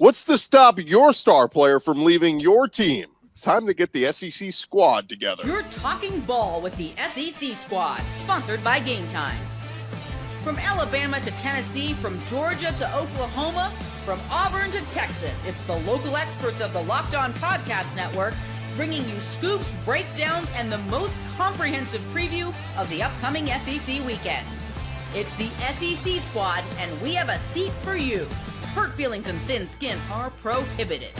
What's to stop your star player from leaving your team? Time to get the SEC squad together. You're talking ball with the SEC squad, sponsored by Game Time. From Alabama to Tennessee, from Georgia to Oklahoma, from Auburn to Texas, it's the local experts of the Locked On Podcast Network bringing you scoops, breakdowns, and the most comprehensive preview of the upcoming SEC weekend. It's the SEC squad, and we have a seat for you. Hurt feelings and thin skin are prohibited.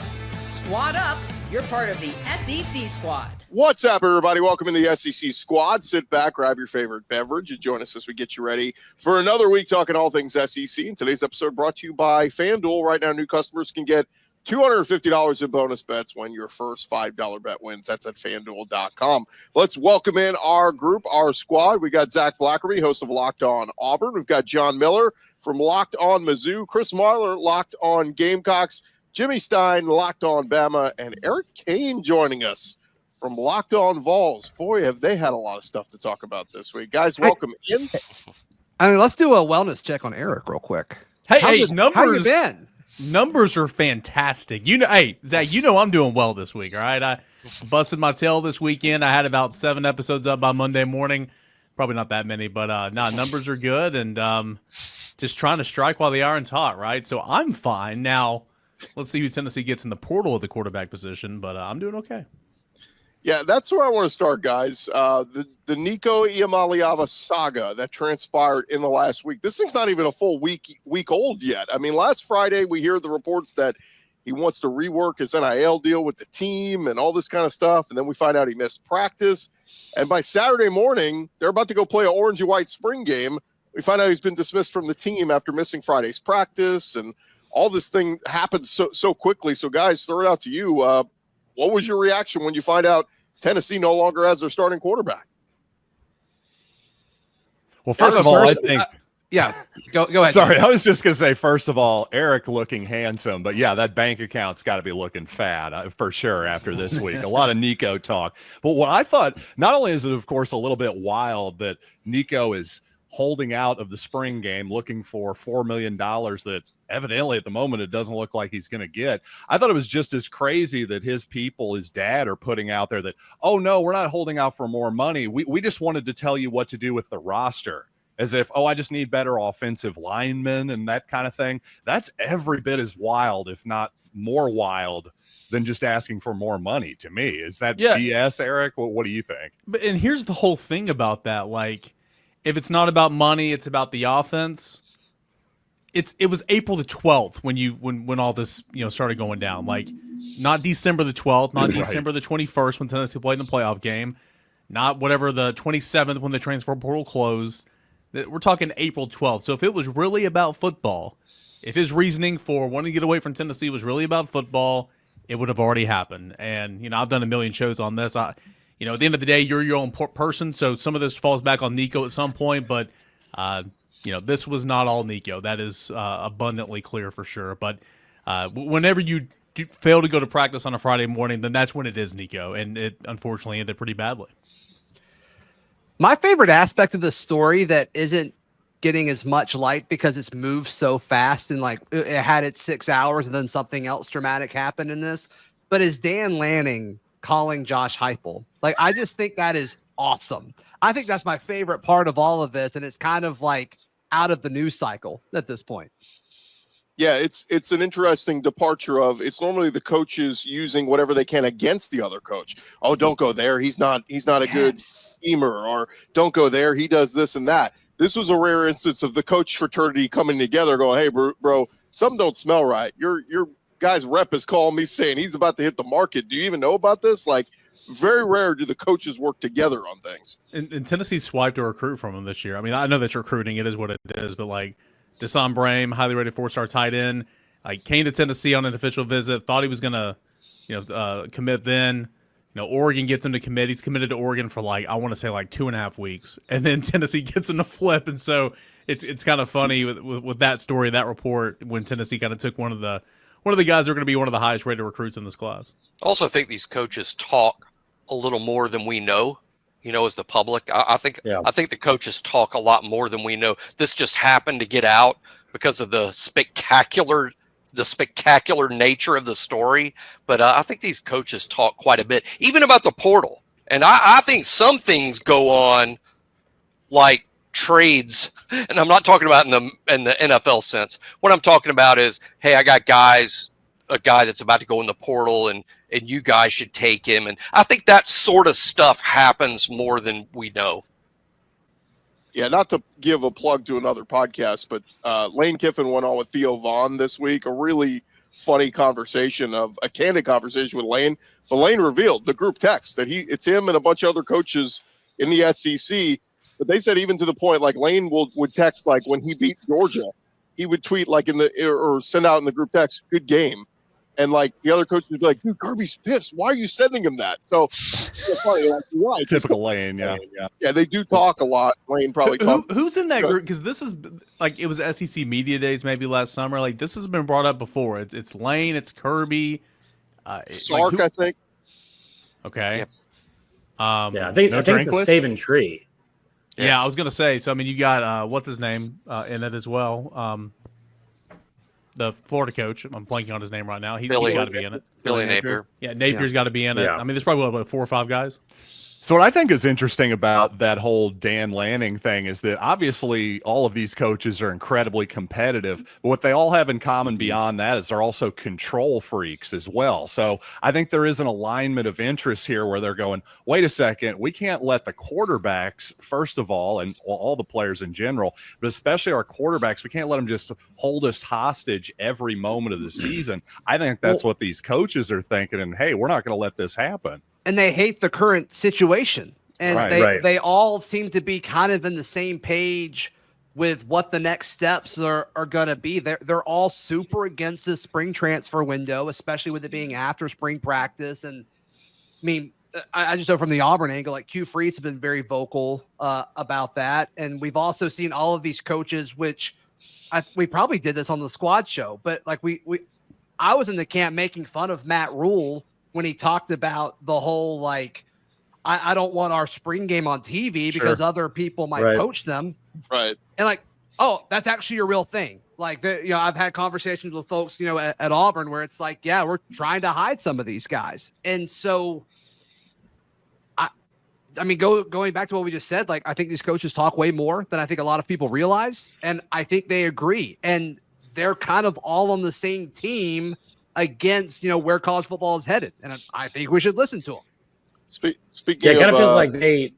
Squad up, you're part of the SEC squad. What's up, everybody? Welcome to the SEC squad. Sit back, grab your favorite beverage, and join us as we get you ready for another week talking all things SEC. And today's episode brought to you by FanDuel. Right now, new customers can get $250 in bonus bets when your first $5 bet wins. That's at FanDuel.com. Let's welcome in our group, our squad. We got Zach Blackerby, host of Locked On Auburn. We've got John Miller from Locked On Mizzou, Chris Marler, Locked On Gamecocks, Jimmy Stein, Locked On Bama, and Eric Kane joining us from Locked On Vols. Boy, have they had a lot of stuff to talk about this week. Guys, welcome in. Let's do a wellness check on Eric real quick. Hey, numbers. How you been? Numbers are fantastic. Hey, Zach, I'm doing well this week, all right? I busted my tail this weekend. I had about 7 episodes up by Monday morning. Probably not that many, but numbers are good, and just trying to strike while the iron's hot, right? So I'm fine. Now, let's see who Tennessee gets in the portal at the quarterback position, but I'm doing okay. Yeah, that's where I want to start, guys. The Nico Iamaleava saga that transpired in the last week. This thing's not even a full week old yet. I mean, last Friday we hear the reports that he wants to rework his NIL deal with the team and all this kind of stuff, and then we find out he missed practice. And by Saturday morning, they're about to go play an orange and white spring game. We find out he's been dismissed from the team after missing Friday's practice, and all this thing happens so quickly. So, guys, throw it out to you. What was your reaction when you find out Tennessee no longer has their starting quarterback? Well, first of all, I think go ahead. Sorry, I was just going to say, first of all, Eric looking handsome, but yeah, that bank account's got to be looking fat for sure after this week. A lot of Nico talk. But what I thought, not only is it, of course, a little bit wild that Nico is holding out of the spring game looking for $4 million that evidently at the moment it doesn't look like he's going to get. I thought it was just as crazy that his people, his dad, are putting out there that, oh no, we're not holding out for more money. We just wanted to tell you what to do with the roster, as if, I just need better offensive linemen and that kind of thing. That's every bit as wild, if not more wild, than just asking for more money to me. Is that BS, Eric? What do you think? And here's the whole thing about that. Like, if it's not about money, it's about the offense. It was April the 12th when all this started going down. Like, not December the 12th, not December the 21st when Tennessee played in the playoff game, not whatever the 27th when the transfer portal closed. We're talking April 12th. So if it was really about football, if his reasoning for wanting to get away from Tennessee was really about football, it would have already happened. And I've done a million shows on this. At the end of the day, you're your own person, so some of this falls back on Nico at some point, but this was not all Nico. That is abundantly clear for sure. But whenever you fail to go to practice on a Friday morning, then that's when it is Nico, and it unfortunately ended pretty badly. My favorite aspect of the story that isn't getting as much light because it's moved so fast and like it had its 6 hours and then something else dramatic happened in this, but is Dan Lanning calling Josh Heupel. Like, I just think that is awesome. I think that's my favorite part of all of this, and it's kind of like out of the news cycle at this point. Yeah, it's an interesting departure of, it's normally the coaches using whatever they can against the other coach. Oh, don't go there. He's not a good schemer, or don't go there. He does this and that. This was a rare instance of the coach fraternity coming together going, hey, bro, something don't smell right. Your guy's rep is calling me saying he's about to hit the market. Do you even know about this? Like, very rare do the coaches work together on things. And Tennessee swiped a recruit from him this year. I mean, I know that's recruiting. It is what it is. But, like, Deshaun Brame, highly rated 4-star tight end, came to Tennessee on an official visit, thought he was going to commit then. Oregon gets him to commit. He's committed to Oregon for, I want to say 2.5 weeks. And then Tennessee gets him to flip. And so it's kind of funny with that story, that report, when Tennessee kind of took one of the guys who are going to be one of the highest rated recruits in this class. I also think these coaches talk a little more than we know, as the public. I think the coaches talk a lot more than we know. This just happened to get out because of the spectacular the spectacular nature of the story, but I think these coaches talk quite a bit, even about the portal. And I think some things go on like trades, and I'm not talking about in the NFL sense. What I'm talking about is, hey, I got a guy that's about to go in the portal, and you guys should take him. And I think that sort of stuff happens more than we know. Yeah, not to give a plug to another podcast, but Lane Kiffin went on with Theo Vaughn this week, a really funny conversation, a candid conversation with Lane. But Lane revealed the group text that it's him and a bunch of other coaches in the SEC. But they said even to the point, like Lane would text, like when he beat Georgia, he would tweet like or send out in the group text, "Good game." And like the other coaches would be like, "Dude, Kirby's pissed. Why are you sending him that?" So it's funny, like, why? Typical Lane, yeah. Yeah, they do talk a lot. Lane probably talks. Who's in that group? Because this is like, it was SEC Media Days maybe last summer. Like, this has been brought up before. It's Lane, it's Kirby, Sark, like I think. Okay. Yep. I think it's a Saban tree. Yeah, I was gonna say. So I mean, you got what's his name in it as well. The Florida coach. I'm blanking on his name right now. He's got to be in it. Billy Napier. Yeah, Napier's got to be in it. Yeah. I mean, there's probably what, 4 or 5 guys. So what I think is interesting about that whole Dan Lanning thing is that obviously all of these coaches are incredibly competitive, but what they all have in common beyond that is they're also control freaks as well. So I think there is an alignment of interest here where they're going, wait a second, we can't let the quarterbacks, first of all, and all the players in general, but especially our quarterbacks, we can't let them just hold us hostage every moment of the season. I think that's what these coaches are thinking, and hey, we're not going to let this happen. And they hate the current situation. And they all seem to be kind of in the same page with what the next steps are going to be. They're all super against the spring transfer window, especially with it being after spring practice. And I mean, I just know from the Auburn angle, like Q Freed's been very vocal about that. And we've also seen all of these coaches, which we probably did this on the squad show, but like I was in the camp making fun of Matt Rule when he talked about the whole, like, I don't want our spring game on TV because other people might poach them. Right. And like, oh, that's actually a real thing. Like, I've had conversations with folks, at Auburn where it's like, yeah, we're trying to hide some of these guys. And so, I mean, going back to what we just said, like, I think these coaches talk way more than I think a lot of people realize. And I think they agree. And they're kind of all on the same team against, where college football is headed. And I think we should listen to them. Speaking it kind of, of feels like they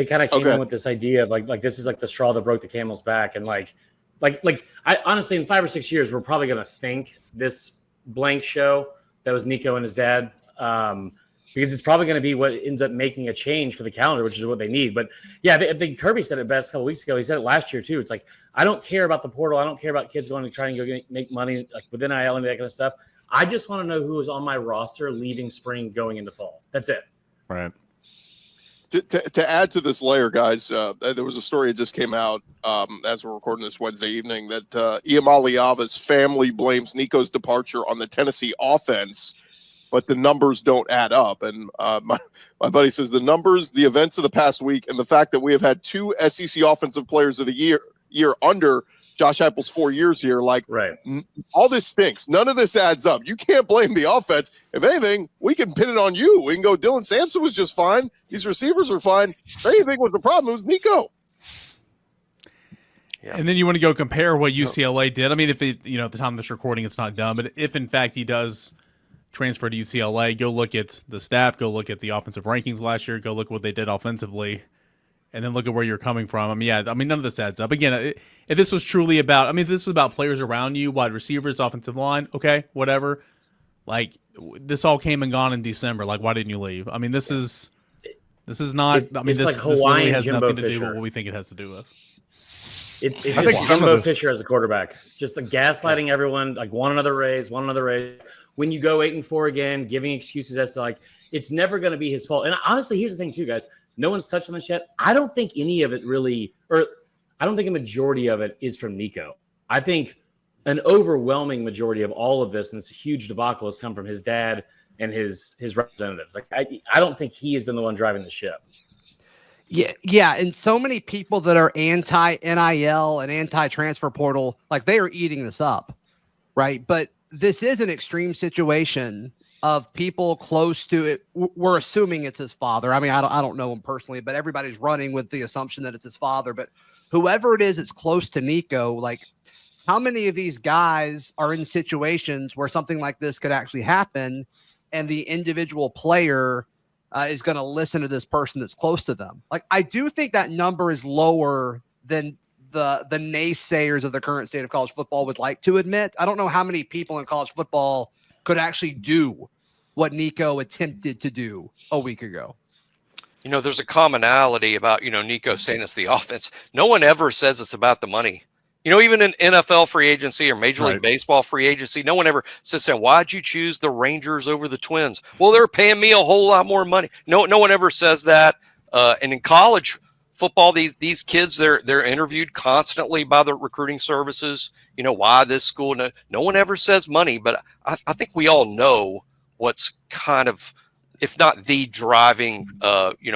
kind of came in with this idea of like this is like the straw that broke the camel's back. And like I honestly, in 5 or 6 years, we're probably going to think this blank show that was Nico and his dad, because it's probably going to be what ends up making a change for the calendar, which is what they need. But yeah, I think Kirby said it best a couple weeks ago. He said it last year too. It's like, I don't care about the portal. I don't care about kids going to try and go make money like with NIL and that kind of stuff. I just want to know who is on my roster leaving spring going into fall. That's it. Right. To add to this layer, guys, there was a story that just came out as we're recording this Wednesday evening that Iamaleava's family blames Nico's departure on the Tennessee offense, but the numbers don't add up. And my buddy says the numbers, the events of the past week, and the fact that we have had 2 SEC offensive players of the year under Josh Heupel's 4 years here, like, all this stinks. None of this adds up. You can't blame the offense. If anything, we can pin it on you. We can go, Dylan Sampson was just fine. These receivers are fine. If anything was the problem, it was Nico. Yeah. And then you want to go compare what UCLA did. I mean, if at the time of this recording, it's not done, but if in fact he does transfer to UCLA, go look at the staff, go look at the offensive rankings last year, go look at what they did offensively, and then look at where you're coming from. I mean, none of this adds up. Again, if this was truly about, if this was about players around you, wide receivers, offensive line, okay, whatever. Like, this all came and gone in December. Like, why didn't you leave? I mean, this is not. This like really has Jimbo nothing to do Fisher. with what we think it has to do with. It's just Jimbo Fisher as a quarterback, just the gaslighting everyone, like one another raise. When you go 8-4 again, giving excuses as to like it's never going to be his fault. And honestly, here's the thing too, guys. No one's touched on this yet. I don't think any of it really, or I don't think a majority of it is from Nico. I think an overwhelming majority of all of this and this huge debacle has come from his dad and his representatives. Like I don't think he has been the one driving the ship. Yeah, and so many people that are anti-NIL and anti-transfer portal, like they are eating this up, right? But this is an extreme situation of people close to it. We're assuming it's his father. I mean, I don't know him personally, but everybody's running with the assumption that it's his father. But whoever it is that's close to Nico, like, how many of these guys are in situations where something like this could actually happen, and the individual player is going to listen to this person that's close to them? Like, I do think that number is lower than the naysayers of the current state of college football would like to admit. I don't know how many people in college football could actually do what Nico attempted to do a week ago. You know, there's a commonality about, Nico saying it's the offense. No one ever says it's about the money. Even in NFL free agency or Major League Baseball free agency, no one ever says, why'd you choose the Rangers over the Twins? Well, they're paying me a whole lot more money. No one ever says that. And in college football, these kids, they're interviewed constantly by the recruiting services. Why this school? No one ever says money, but I think we all know what's kind of, if not the driving,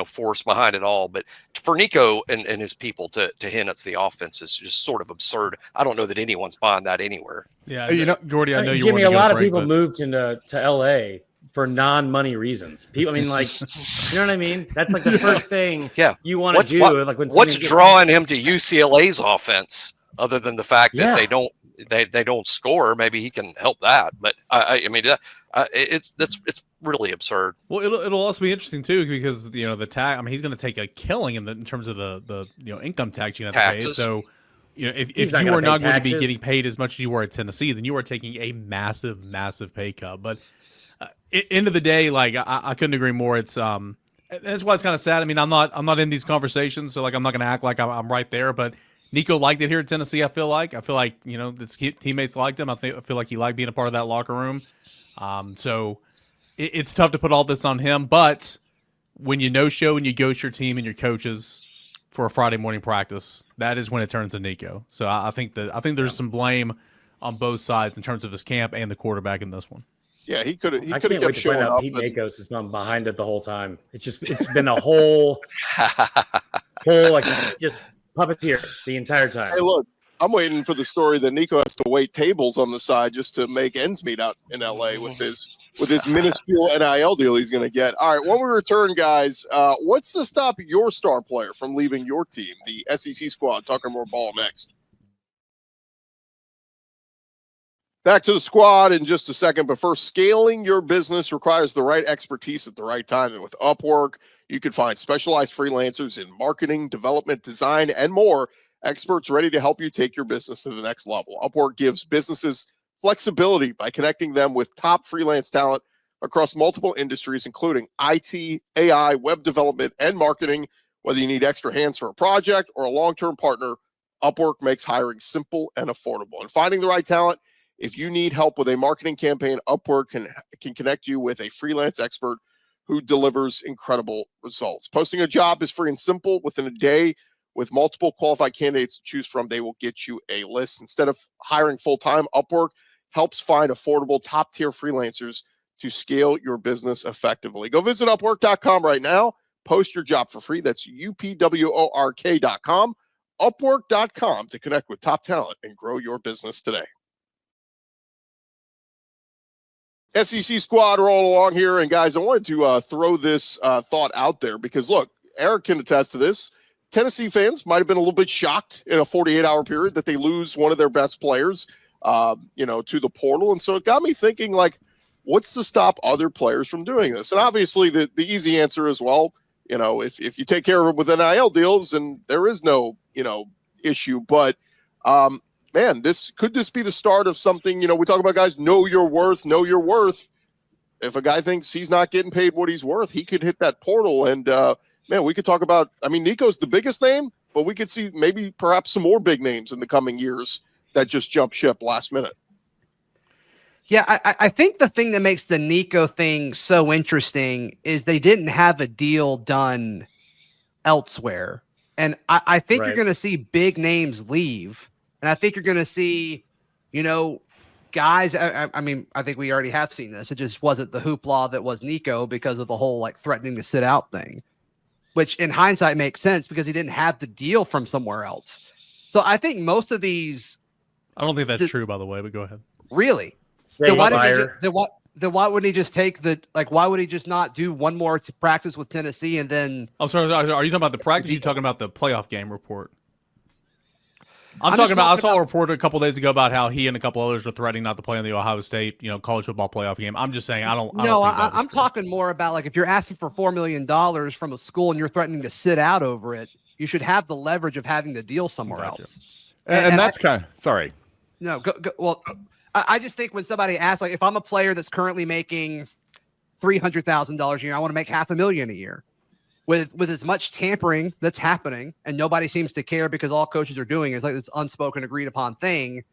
force behind it all. But for Nico and his people to hint it's the offense is just sort of absurd. I don't know that anyone's buying that anywhere. Yeah, Gordy, I know you. Jimmy, a lot of people moved to LA for non-money reasons. People, you know what I mean? That's like the first thing you want to do. Like, when what's drawing him to UCLA's offense, other than the fact that they don't score? Maybe he can help that. But it's really absurd. Well, it'll also be interesting too, because the tax. I mean, he's going to take a killing in terms of the income tax you have to pay. So if you are not going to be getting paid as much as you were at Tennessee, then you are taking a massive pay cut. But end of the day, like, I couldn't agree more. It's that's why it's kind of sad. I mean, I'm not in these conversations, so like I'm not going to act like I'm right there. But Nico liked it here at Tennessee. I feel like his teammates liked him. I feel like he liked being a part of that locker room. So it's tough to put all this on him. But when you no-show and you ghost your team and your coaches for a Friday morning practice, that is when it turns to Nico. So I think there's some blame on both sides in terms of his camp and the quarterback in this one. Yeah, he could have. I can't wait to find out Pete Nakos has been behind it the whole time. It's been a whole like just puppeteer the entire time. Hey, look, I'm waiting for the story that Nico has to wait tables on the side just to make ends meet out in LA with his minuscule NIL deal he's going to get. All right, when we return, guys, what's to stop your star player from leaving your team? The SEC squad. Talking more ball next. Back to the squad in just a second, but first, scaling your business requires the right expertise at the right time. And with Upwork, you can find specialized freelancers in marketing, development, design, and more, experts ready to help you take your business to the next level. Upwork gives businesses flexibility by connecting them with top freelance talent across multiple industries, including IT, AI, web development, and marketing. Whether you need extra hands for a project or a long-term partner, Upwork makes hiring simple and affordable. And finding the right talent, if you need help with a marketing campaign, Upwork can connect you with a freelance expert who delivers incredible results. Posting a job is free and simple. Within a day, with multiple qualified candidates to choose from, they will get you a list. Instead of hiring full-time, Upwork helps find affordable top-tier freelancers to scale your business effectively. Go visit Upwork.com right now. Post your job for free. That's UPWORK.com. Upwork.com to connect with top talent and grow your business today. SEC squad rolling along here. And guys, I wanted to throw this thought out there because, look, Eric can attest to this. Tennessee fans might have been a little bit shocked in a 48-hour period that they lose one of their best players, to the portal. And so it got me thinking, like, what's to stop other players from doing this? And obviously the easy answer is, well, if you take care of them with NIL deals, and there is no, issue. But, man, this be the start of something. We talk about guys, know your worth. If a guy thinks he's not getting paid what he's worth, he could hit that portal. And, man, we could talk about, Nico's the biggest name, but we could see maybe perhaps some more big names in the coming years that just jump ship last minute. Yeah, I think the thing that makes the Nico thing so interesting is they didn't have a deal done elsewhere. And I think you're going to see big names leave. And I think you're going to see, guys, I think we already have seen this. It just wasn't the hoopla that was Nico because of the whole threatening to sit out thing, which in hindsight makes sense because he didn't have the deal from somewhere else. So I think most of these. I don't think that's true, by the way, but go ahead. Really? then why wouldn't he just take why would he just not do one more to practice with Tennessee and then? I'm sorry. Are you talking about the practice? Or are you talking about the playoff game report? I'm talking about. I saw a report a couple days ago about how he and a couple others were threatening not to play in the Ohio State, college football playoff game. I'm just saying, I'm talking more about if you're asking for $4 million from a school and you're threatening to sit out over it, you should have the leverage of having the deal somewhere else. And that's kind of sorry. No, well, I just think when somebody asks, if I'm a player that's currently making $300,000 a year, I want to make $500,000 a year. With as much tampering that's happening and nobody seems to care because all coaches are doing is this unspoken agreed upon thing.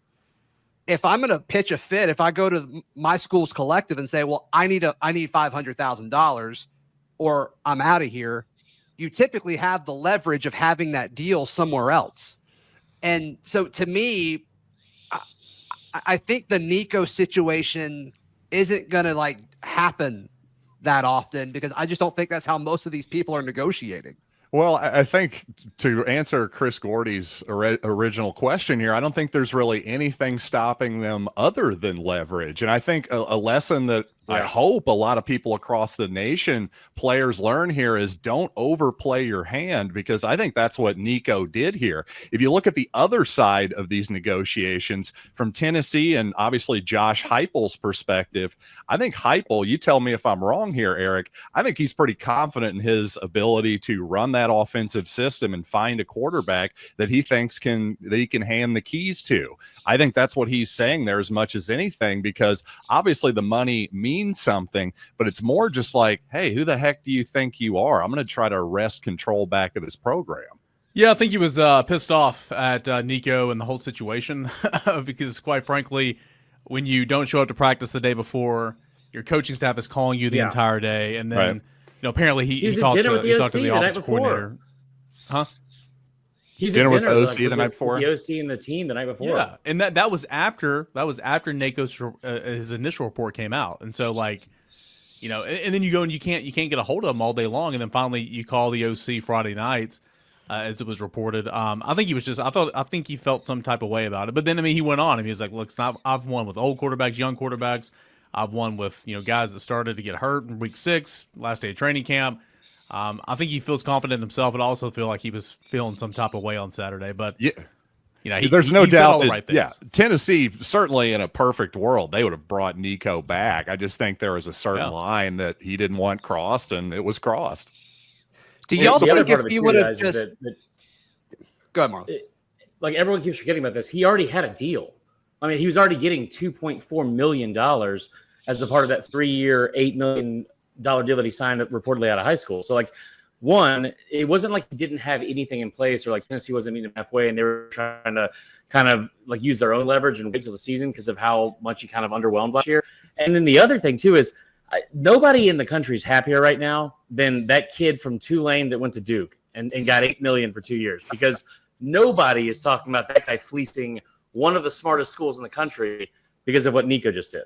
If I'm going to pitch a fit, if I go to my school's collective and say, well, I need $500,000 or I'm out of here, you typically have the leverage of having that deal somewhere else. And so to me, I think the Nico situation isn't going to happen that often because I just don't think that's how most of these people are negotiating. Well, I think to answer Chris Gordy's original question here, I don't think there's really anything stopping them other than leverage. And I think a lesson that I hope a lot of people across the nation, players learn here is don't overplay your hand, because I think that's what Nico did here. If you look at the other side of these negotiations from Tennessee and obviously Josh Heupel's perspective, I think Heupel, you tell me if I'm wrong here, Eric, I think he's pretty confident in his ability to run that offensive system and find a quarterback that he thinks he can hand the keys to. I think that's what he's saying there as much as anything, because obviously the money means something, but it's more just hey, who the heck do you think you are? I'm going to try to wrest control back of this program. Yeah, I think he was pissed off at Nico and the whole situation because quite frankly, when you don't show up to practice the day before, your coaching staff is calling you the entire day, and then apparently he talked to the offensive coordinator. Huh? He's dinner at dinner with OC the night before. The OC and the team the night before. Yeah, and that was after Nico's his initial report came out, and so and then you go and you can't get a hold of him all day long, and then finally you call the OC Friday night, as it was reported. I think he felt some type of way about it, but then he went on and he was like, "Look, I've won with old quarterbacks, young quarterbacks. I've won with guys that started to get hurt in week 6, last day of training camp." I think he feels confident in himself, but I also feel like he was feeling some type of way on Saturday. But there's no doubt that, right Tennessee, certainly in a perfect world, they would have brought Nico back. I just think there was a certain line that he didn't want crossed, and it was crossed. Do y'all think if he would have just go ahead, Marler? Everyone keeps forgetting about this. He already had a deal. He was already getting $2.4 million as a part of that 3-year, $8 million deal that he signed reportedly out of high school. So one, it wasn't like he didn't have anything in place, or Tennessee wasn't meeting him halfway and they were trying to kind of use their own leverage and wait till the season because of how much he kind of underwhelmed last year. And then the other thing too is nobody in the country is happier right now than that kid from Tulane that went to Duke and got $8 million for 2 years, because nobody is talking about that guy fleecing one of the smartest schools in the country because of what Nico just did.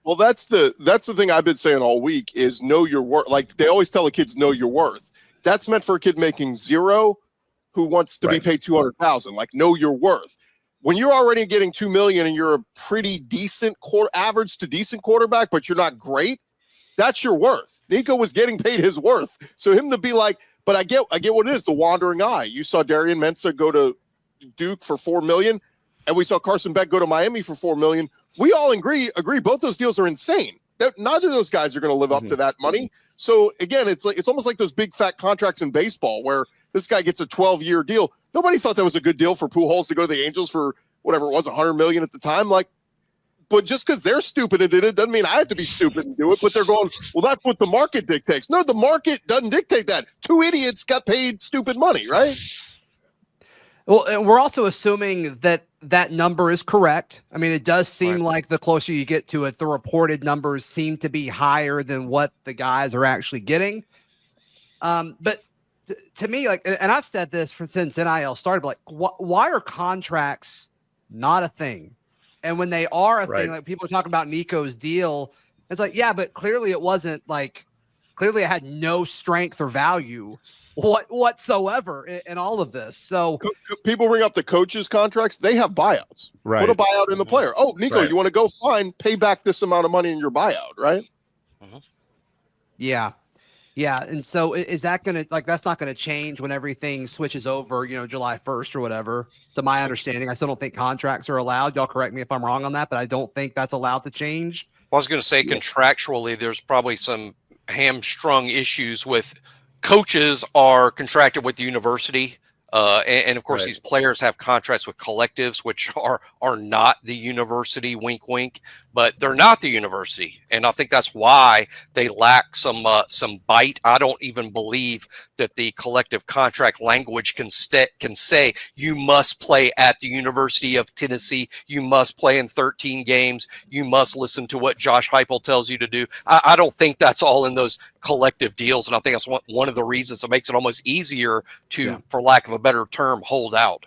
Well, that's the thing I've been saying all week is know your worth. They always tell the kids know your worth. That's meant for a kid making 0 who wants to be paid $200,000. Know your worth. When you're already getting $2 million and you're a pretty decent average to decent quarterback, but you're not great, that's your worth. Nico was getting paid his worth. So him to be but I get what it is, the wandering eye. You saw Darian Mensah go to Duke for $4 million, and we saw Carson Beck go to Miami for $4 million. We all agree both those deals are insane. Neither of those guys are going to live up to that money. So again, it's almost like those big fat contracts in baseball where this guy gets a 12-year deal. Nobody thought that was a good deal for Pujols to go to the Angels for whatever it was, $100 million at the time. But just because they're stupid and did it doesn't mean I have to be stupid and do it. But they're going, well, that's what the market dictates. No, the market doesn't dictate that. 2 idiots got paid stupid money, right? Well, and we're also assuming that number is correct. It does seem like the closer you get to it, the reported numbers seem to be higher than what the guys are actually getting. But to me, and I've said this since NIL started, but why are contracts not a thing? And when they are a thing, people are talking about Nico's deal, it's but clearly it wasn't Clearly, it had no strength or value whatsoever in all of this. So people bring up the coaches' contracts. They have buyouts. Right. Put a buyout in the player. Oh, Nico, Right. you want to go? Fine. Pay back this amount of money in your buyout, right? Yeah. And so is that going to, like, that's not going to change when everything switches over, July 1st or whatever, to my understanding. I still don't think contracts are allowed. Y'all correct me if I'm wrong on that, but I don't think that's allowed to change. I was going to say contractually, there's probably some hamstrung issues with coaches are contracted with the university. And of course, these players have contracts with collectives, which are not the university, wink, wink, but they're not the university. And I think that's why they lack some bite. I don't even believe that the collective contract language can say you must play at the University of Tennessee. You must play in 13 games. You must listen to what Josh Heupel tells you to do. I don't think that's all in those collective deals. And I think that's one of the reasons it makes it almost easier to, for lack of a better term, hold out.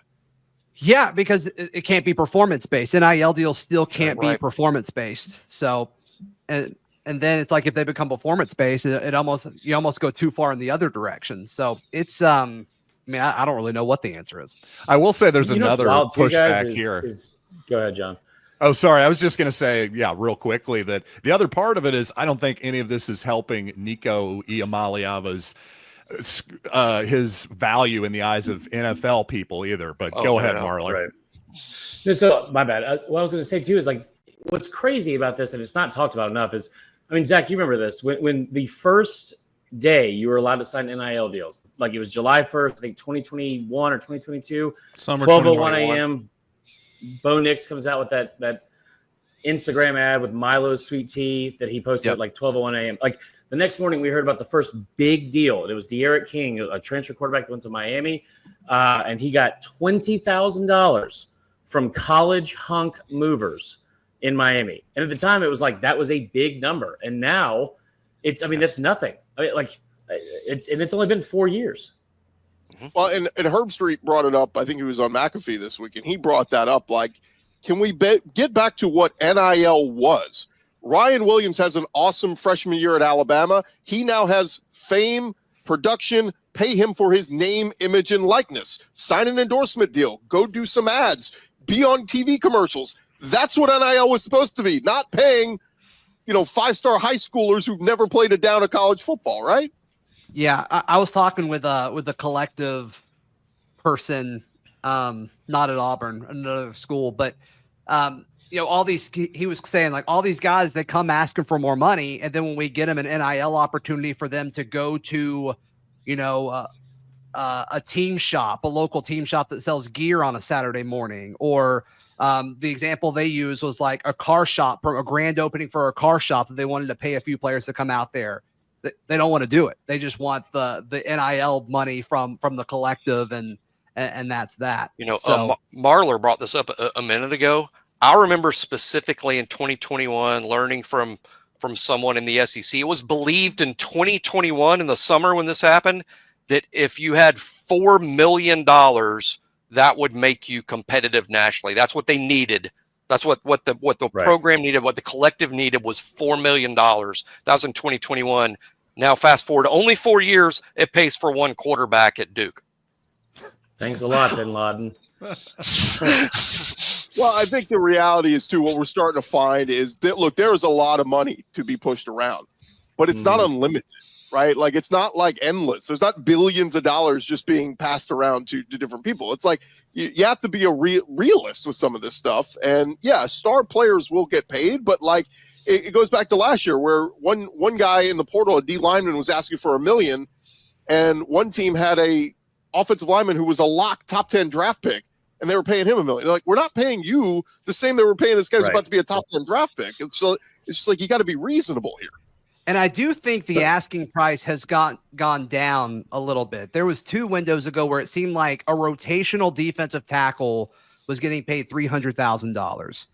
Yeah, because it can't be performance based. NIL deals still can't be performance based. So, and then it's like if they become performance based, you almost go too far in the other direction. So it's I don't really know what the answer is. I will say there's another pushback here. Go ahead, John. Oh, sorry. I was just going to say, real quickly that the other part of it is I don't think any of this is helping Nico Iamaleava's his value in the eyes of NFL people either. But go ahead, Marler. Right. No, so my bad. What I was going to say too is like what's crazy about this, and it's not talked about enough, is Zach, you remember this when the first day you were allowed to sign NIL deals, like it was July 1st, I think 2021 or 2022, Summer 12:01 a.m. Bo Nix comes out with that Instagram ad with Milo's sweet tea that he posted at like 12:01 a.m. Like the next morning, we heard about the first big deal. And it was De'Aaron King, a transfer quarterback that went to Miami, and he got $20,000 from college hunk movers in Miami. And at the time, it was like that was a big number. And now that's nothing. It's only been 4 years. Well, and Herb Street brought it up. I think he was on McAfee this week, and he brought that up. Like, can we get back to what NIL was? Ryan Williams has an awesome freshman year at Alabama. He now has fame, production, pay him for his name, image, and likeness. Sign an endorsement deal. Go do some ads. Be on TV commercials. That's what NIL was supposed to be, not paying, five-star high schoolers who've never played a down of college football, right? Yeah, I was talking with a collective person, not at Auburn, another school, but all these, he was saying like all these guys, they come asking for more money, and then when we get them an NIL opportunity for them to go to, a team shop, a local team shop that sells gear on a Saturday morning, or the example they used was like a car shop, from a grand opening for a car shop that they wanted to pay a few players to come out there. They don't want to do it. They just want the NIL money from the collective, and that's that. Marler brought this up a minute ago. I remember specifically in 2021 learning from someone in the SEC. It was believed in 2021 in the summer when this happened that if you had $4 million, that would make you competitive nationally. That's what they needed. That's what the program needed. What the collective needed was $4 million. That was in 2021. Now, fast forward only 4 years, it pays for one quarterback at Duke. Thanks a lot, Bin Laden. Well, I think the reality is, too, what we're starting to find is that, look, there is a lot of money to be pushed around, but it's not unlimited, right? Like, it's not like endless. There's not billions of dollars just being passed around to different people. It's like you have to be a realist with some of this stuff. And, yeah, star players will get paid, but, like, it goes back to last year where one guy in the portal, a D lineman, was asking for $1 million, and one team had a offensive lineman who was a lock top 10 draft pick, and they were paying him $1 million. They're like, we're not paying you the same they were paying this guy who's about to be a top 10 draft pick. And so it's just like, you got to be reasonable here. And I do think the asking price has gone down a little bit. There was 2 windows ago where it seemed like a rotational defensive tackle was getting paid $300,000.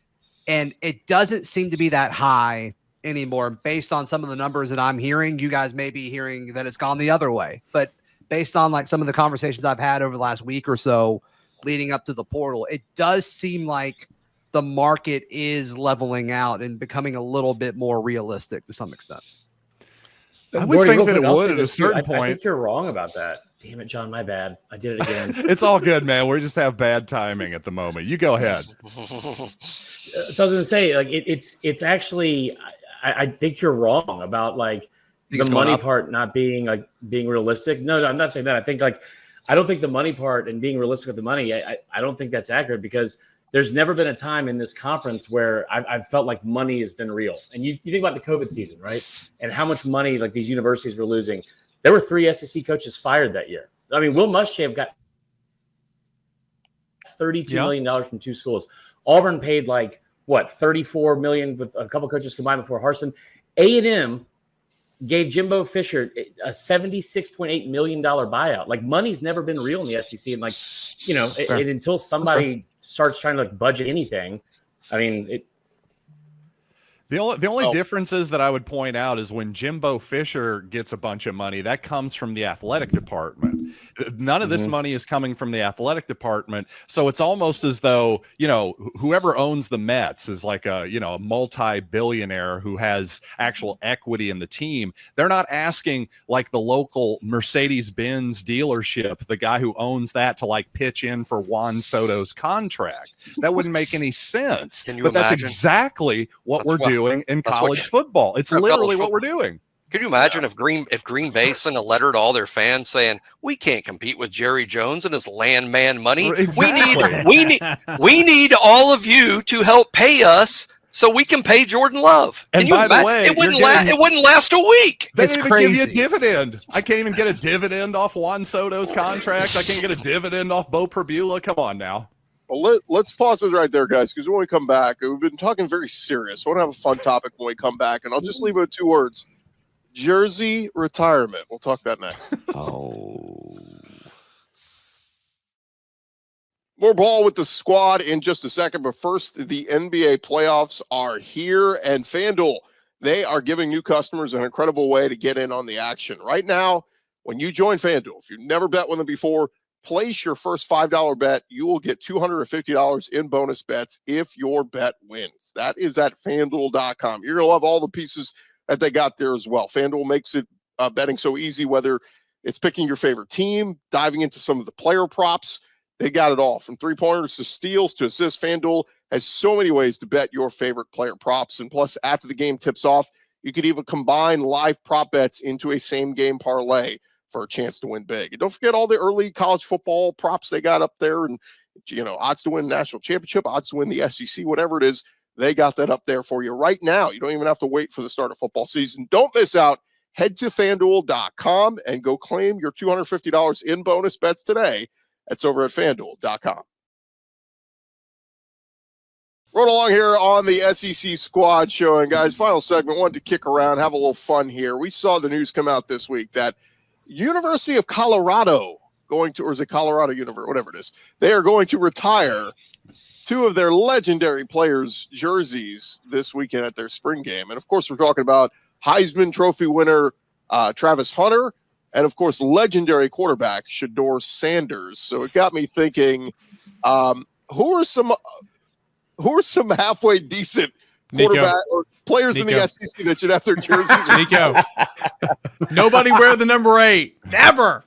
And it doesn't seem to be that high anymore. Based on some of the numbers that I'm hearing, you guys may be hearing that it's gone the other way. But based on like some of the conversations I've had over the last week or so leading up to the portal, it does seem like the market is leveling out and becoming a little bit more realistic to some extent. I would Gordy, think that quick, it I'll would say at a this too. certain I point. think you're wrong about that. Damn it, John, my bad. I did it again. It's all good, man. We just have bad timing at the moment. You go ahead. So I was going to say, like, it's actually, I think you're wrong about like the money part not being realistic. No, I'm not saying that. I think I don't think the money part and being realistic with the money, I don't think that's accurate, because there's never been a time in this conference where I've felt like money has been real. And you think about the COVID season, right? And how much money like these universities were losing. There were 3 SEC coaches fired that year. I mean, Will Muschamp got $32 million from 2 schools. Auburn paid like what, $34 million with a couple coaches combined before Harsin. A&M gave Jimbo Fisher a $76.8 million buyout. Like, money's never been real in the SEC. And until somebody starts trying to budget anything, I mean, The only differences that I would point out is when Jimbo Fisher gets a bunch of money, that comes from the athletic department. None of this money is coming from the athletic department. So it's almost as though, whoever owns the Mets is like a multi-billionaire who has actual equity in the team. They're not asking like the local Mercedes-Benz dealership, the guy who owns that, to pitch in for Juan Soto's contract. That wouldn't make any sense. Can you but imagine? That's exactly what we're doing in college football. It's literally what we're doing. Could you imagine if Green Bay sent a letter to all their fans saying, "We can't compete with Jerry Jones and his landman money. Exactly. We need all of you to help pay us so we can pay Jordan Love." And by the way, it wouldn't last a week. They didn't even give you a dividend. I can't even get a dividend off Juan Soto's contract. I can't get a dividend off Bo Prabula. Come on now. Well, let's pause it right there, guys, because when we come back, we've been talking very serious. I want to have a fun topic when we come back, and I'll just leave it with 2 words: jersey retirement. We'll talk that next. More ball with the squad in just a second, but first, the NBA playoffs are here, and FanDuel, they are giving new customers an incredible way to get in on the action. Right now, when you join FanDuel, if you've never bet with them before, place your first $5 bet. You will get $250 in bonus bets if your bet wins. That is at FanDuel.com. You're going to love all the pieces that they got there as well. FanDuel makes it betting so easy, whether it's picking your favorite team, diving into some of the player props. They got it all, from 3-pointers to steals to assists. FanDuel has so many ways to bet your favorite player props. And plus, after the game tips off, you could even combine live prop bets into a same-game parlay for a chance to win big. And don't forget all the early college football props they got up there, and odds to win national championship, odds to win the SEC, whatever it is, they got that up there for you right now. You don't even have to wait for the start of football season. Don't miss out. Head to FanDuel.com and go claim your $250 in bonus bets today. That's over at FanDuel.com. Rolling along here on the SEC Squad Show, and guys, final segment, wanted to kick around, have a little fun here. We saw the news come out this week that University of Colorado or is it Colorado University, whatever it is, they are going to retire 2 of their legendary players' jerseys this weekend at their spring game. And of course, we're talking about Heisman Trophy winner Travis Hunter, and of course, legendary quarterback Shedeur Sanders. So it got me thinking, who are some halfway decent quarterback or players in the SEC that should have their jerseys? Nico. Nobody wear the number 8. Never.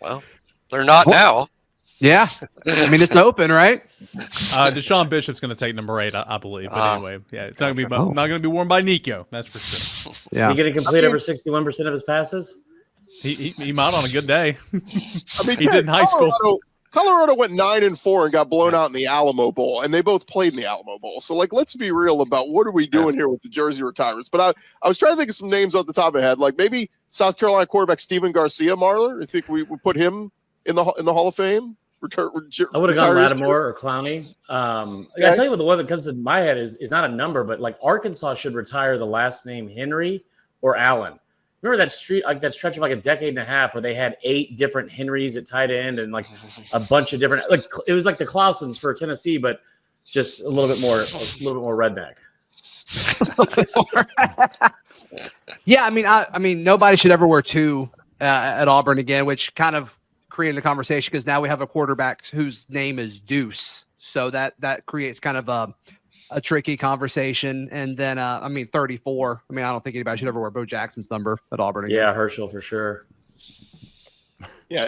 Well, they're not now. Yeah. I mean, it's open, right? Deshaun Bishop's going to take number 8, I believe. But anyway, yeah, it's not going to be worn by Nico. That's for sure. Yeah. Is he going to complete over 61% of his passes? He might on a good day. I mean, he did in high school. Colorado went 9-4 and got blown out in the Alamo Bowl, and they both played in the Alamo Bowl. So, let's be real about what are we doing here with the jersey retirements. But I was trying to think of some names off the top of my head, like maybe South Carolina quarterback Steven Garcia, Marler. I think we would put him in the Hall of Fame. I would have gone Lattimore or Clowney. I tell you what, the one that comes to my head is not a number, but Arkansas should retire the last name Henry or Allen. Remember that stretch of a decade and a half where they had 8 different Henrys at tight end and a bunch of different, it was like the Clausens for Tennessee, but just a little bit more redneck. Yeah, I mean, nobody should ever wear 2 at Auburn again, which kind of created a conversation because now we have a quarterback whose name is Deuce, so that creates kind of a tricky conversation. And then, 34. I mean, I don't think anybody should ever wear Bo Jackson's number at Auburn again. Yeah, Herschel for sure. Yeah,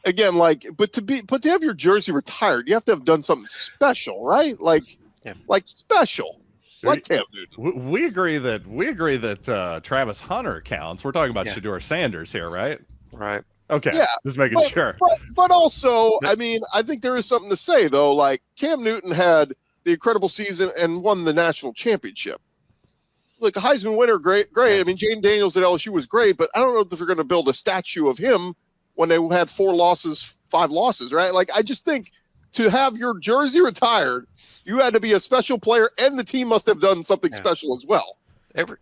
again, but to have your jersey retired, you have to have done something special, right? Like special. Like Cam Newton. We agree that Travis Hunter counts. We're talking about Shedeur Sanders here, right? Right. Okay. Yeah, just making sure. But also, I mean, I think there is something to say though. Like Cam Newton had the incredible season and won the national championship. Look, Heisman winner, great. I mean, Jaden Daniels at LSU was great, but I don't know if they're going to build a statue of him when they had 5 losses, right? Like, I just think to have your jersey retired, you had to be a special player, and the team must have done something special as well.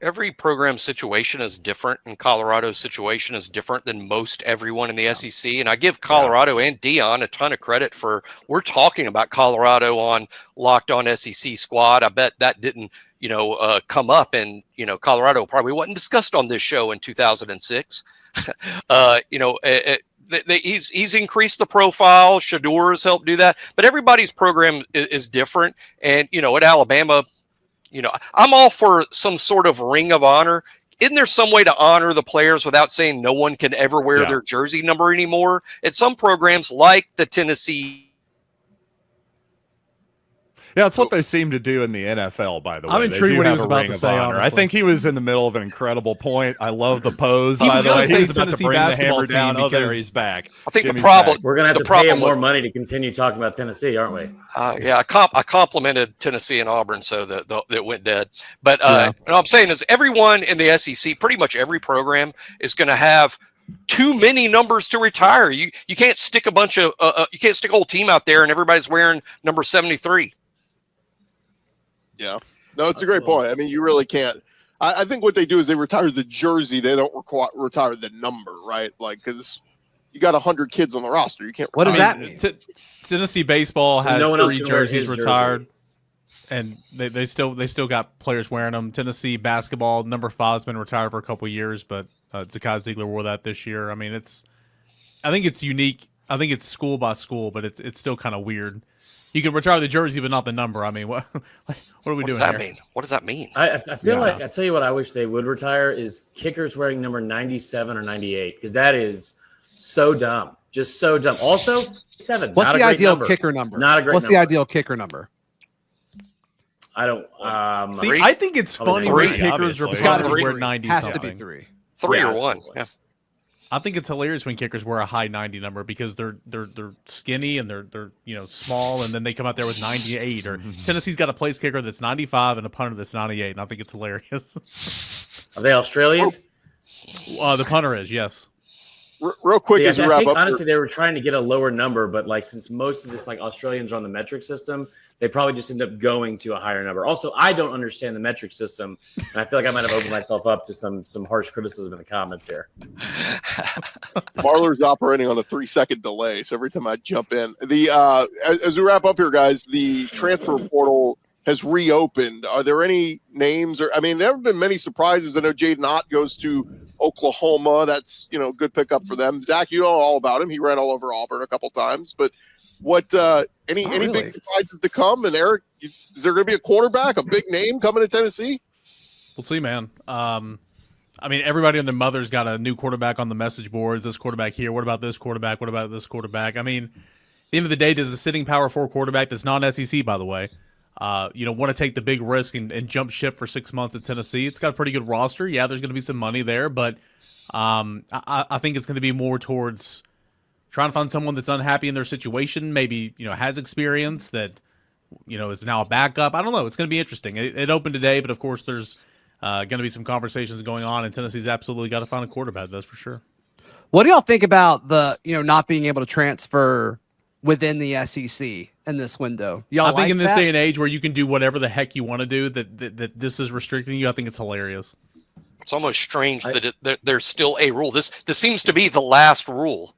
Every program situation is different, and Colorado's situation is different than most everyone in the SEC. And I give Colorado and Dion a ton of credit for, we're talking about Colorado on Locked On SEC Squad. I bet that didn't, come up, and, Colorado probably wasn't discussed on this show in 2006. He's increased the profile. Shedeur has helped do that, but everybody's program is different. And, at Alabama, I'm all for some sort of ring of honor. Isn't there some way to honor the players without saying no one can ever wear their jersey number anymore? At some programs like the Tennessee. Yeah, it's what they seem to do in the NFL, by the way. I'm intrigued what he was about to say, honestly. I think he was in the middle of an incredible point. I love the pose. By the way, he was about to Tennessee bring the hammer basketball down. team Oh, there because he's back. I think Jimmy's the problem back. We're going to have to pay him more money to continue talking about Tennessee, aren't we? I complimented Tennessee and Auburn, so that went dead. But what I'm saying is everyone in the SEC, pretty much every program, is going to have too many numbers to retire. You can't stick a bunch of you can't stick a whole team out there and everybody's wearing number 73. Yeah, no, it's a great point. I mean, you really can't. I think what they do is they retire the jersey. They don't retire the number, right? Like, because you got 100 kids on the roster. You can't. What does that mean? Tennessee baseball has no one else 3 can wear jerseys his retired, and they still got players wearing them. Tennessee basketball number 5 has been retired for a couple of years, but Zakai Ziegler wore that this year. I mean, I think it's unique. I think it's school by school, but it's still kind of weird. You can retire the jersey, but not the number. I mean, what are we doing here? What does that mean? I feel like, I tell you what I wish they would retire is kickers wearing number 97 or 98, because that is so dumb. Just so dumb. Also, 7. What's the ideal kicker number? Not a great What's number. the ideal kicker number? I don't. See, I think it's funny when kickers wear 90 Has something. to be 3. 3 or 1. Yeah. I think it's hilarious when kickers wear a high 90 number because they're skinny and they're small, and then they come out there with 98. Or Tennessee's got a place kicker that's 95 and a punter that's 98, and I think it's hilarious. Are they Australian? The punter is, yes. Real quick as we wrap up. Honestly, they were trying to get a lower number, but since most of this Australians are on the metric system, they probably just end up going to a higher number. Also, I don't understand the metric system, and I feel like I might have opened myself up to some harsh criticism in the comments here. Marler's operating on a 3-second delay, so every time I jump in, as we wrap up here, guys, the transfer portal has reopened. Are there any names? There haven't been many surprises. I know Jaden Ott goes to Oklahoma. That's good pickup for them. Zach, you know all about him. He ran all over Auburn a couple times. But what any big surprises to come? And Eric, is there going to be a quarterback, a big name coming to Tennessee? We'll see, man. Everybody and their mother's got a new quarterback on the message boards. This quarterback here. What about this quarterback? What about this quarterback? At the end of the day, does a sitting Power 4 quarterback that's non-SEC, by the way, want to take the big risk and jump ship for 6 months at Tennessee? It's got a pretty good roster. Yeah, there's going to be some money there, but I think it's going to be more towards trying to find someone that's unhappy in their situation, maybe has experience that is now a backup. I don't know. It's going to be interesting. It opened today, but of course there's going to be some conversations going on, and Tennessee's absolutely got to find a quarterback. That's for sure. What do y'all think about the not being able to transfer within the SEC in this window? I think in this day and age where you can do whatever the heck you want to do, that this is restricting you, I think it's hilarious. It's almost strange that there's still a rule. This seems to be the last rule.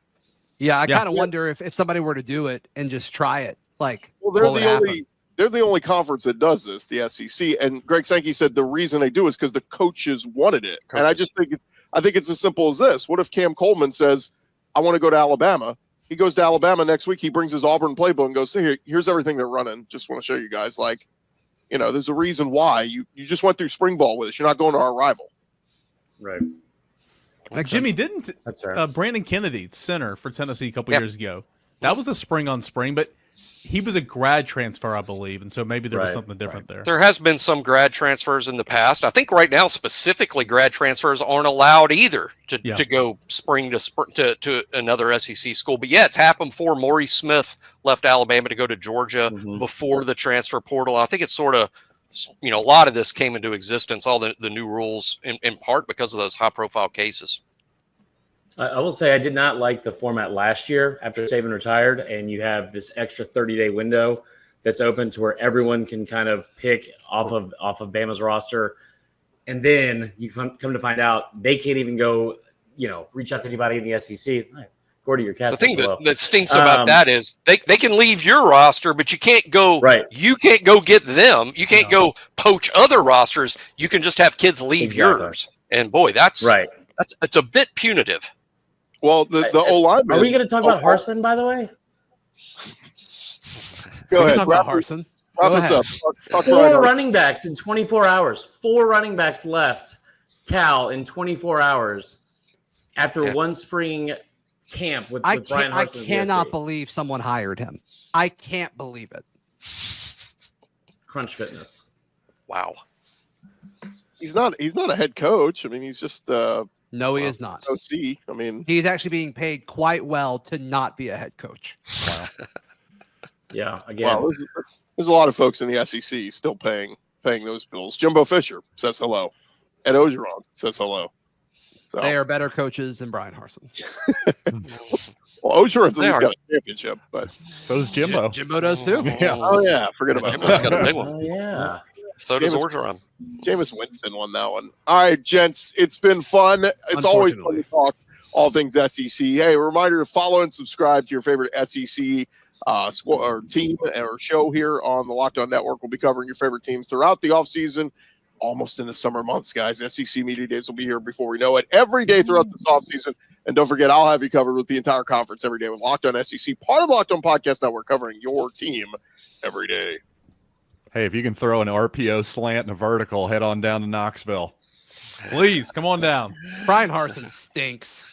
Yeah, I kind of wonder if somebody were to do it and just try it. They're the only conference that does this, the SEC. And Greg Sankey said the reason they do is because the coaches wanted it. And I just think it's as simple as this. What if Cam Coleman says, I want to go to Alabama? He goes to Alabama next week. He brings his Auburn playbook and goes, here's everything they're running. Just want to show you guys. You know, there's a reason why you just went through spring ball with us. You're not going to our rival. Right. Jimmy, didn't That's fair. Brandon Kennedy, center for Tennessee a couple years ago, that was a spring on spring, but he was a grad transfer, I believe, and so maybe there was something different there. There has been some grad transfers in the past. I think right now, specifically, grad transfers aren't allowed either to go spring to another SEC school. But yeah, it's happened before. Maurice Smith left Alabama to go to Georgia before the transfer portal. I think it's sort of, you know, a lot of this came into existence, all the new rules, in part because of those high-profile cases. I will say I did not like the format last year after Saban retired, and you have this extra 30-day window that's open to where everyone can kind of pick off of Bama's roster, and then you come to find out they can't even go, you know, reach out to anybody in the SEC. Gordy, your cat. The thing that stinks about that is they can leave your roster, but you can't go. Right. You can't go get them. You can't go poach other rosters. You can just have kids leave yours. And boy, that's it's a bit punitive. Well, the O-line. Are we going to talk about Harsin, by the way? Go ahead. Talk about Harsin. Wrap us up. Four running backs in 24 hours. 4 running backs left, Cal, in 24 hours after one spring camp with Brian Harsin. I cannot believe someone hired him. I can't believe it. Crunch Fitness. Wow. He's not a head coach. I mean, he's just no, he is not. OC. I mean, he's actually being paid quite well to not be a head coach. Wow. Yeah, again. Wow, there's a lot of folks in the SEC still paying those bills. Jimbo Fisher says hello. Ed Ogeron says hello. So they are better coaches than Brian Harsin. Well, Ogeron's at least got a championship, but so does Jimbo. Jimbo does too. Yeah. Oh yeah, forget about Jimbo's that. got a big one. Oh yeah. So does Orgeron. Jameis Winston won that one. All right, gents, it's been fun. It's always fun to talk all things SEC. Hey, a reminder to follow and subscribe to your favorite SEC squad or team or show here on the Locked On Network. We'll be covering your favorite team throughout the offseason, almost in the summer months, guys. SEC Media Days will be here before we know it, every day throughout this offseason. And don't forget, I'll have you covered with the entire conference every day with Locked On SEC, part of the Locked On Podcast Network, covering your team every day. Hey, if you can throw an RPO slant and a vertical, head on down to Knoxville. Please, come on down. Brian Harsin stinks.